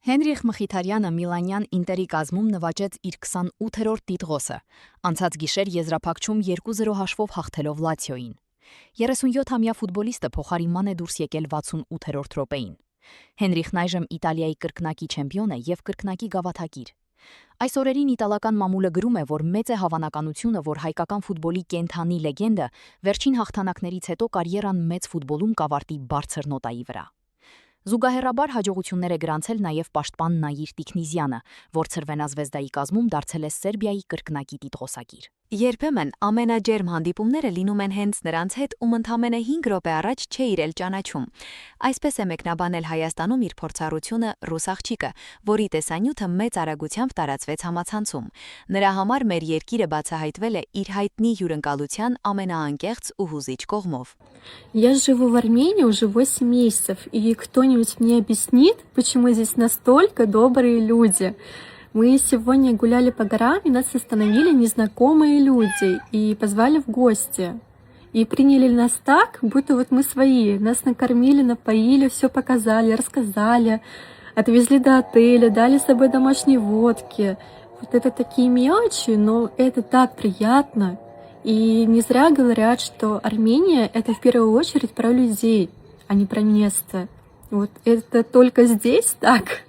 Հենրիխ Մխիթարյանը Միլանյան Ինտերի կազմում նվաճեց իր 28-րդ տիտղոսը, անցած գիշեր եզրափակչում 2-0 հաշվով հաղթելով Լացիոյին։ 37-ամյա ֆուտբոլիստը փոխարինման է դուրս եկել 68-րդ րոպեին։ Հենրիխն այժմ Իտալիայի կրկնակի չեմպիոն է և կրկնակի գավաթակիր։ Այս օրերին իտալական մամուլը գրում է, որ մեծ է հավանականությունը, որ հայկական ֆուտբոլի կենթանի լեգենդը վերջին հաղթանակներից հետո կարիերան մեծ ֆուտբոլում կավարտի բարձր նոտայի վրա։ Զուգահեռաբար հաջողություններ է գրանցել նաև պաշտպան Նաիր Տիկնիզյանը, որ Ցրվենազվեզդայի կազմում դարձել է Սերբիայի կրկնակի տիտղոսագիր։ Երբեմն ամենաջերմ հանդիպումները լինում են հենց նրանց հետ, ում ընդամենը 5 րոպե առաջ չէ իրել ճանաչում։ Այսպես է մեկնաբանել Հայաստանում իր փորձառությունը ռուս աղջիկը, որի տեսանյութը մեծ արագությամբ տարածվեց համացանցում։ Նրա համար մեր երկիրը բացահայտվել է իր հայտնի հյուրընկալության ամենաանկեղծ ու հուզիչ կողմով։ Я живу в Армении уже 8 месяцев, и кто-нибудь мне объяснит, почему здесь настолько добрые люди. Мы сегодня гуляли по горам, и нас остановили незнакомые люди и позвали в гости. И приняли нас так, будто вот мы свои. Нас накормили, напоили, все показали, рассказали, отвезли до отеля, дали с собой домашней водки. Вот это такие мелочи, но это так приятно. И не зря говорят, что Армения — это в первую очередь про людей, а не про место. Вот это только здесь так.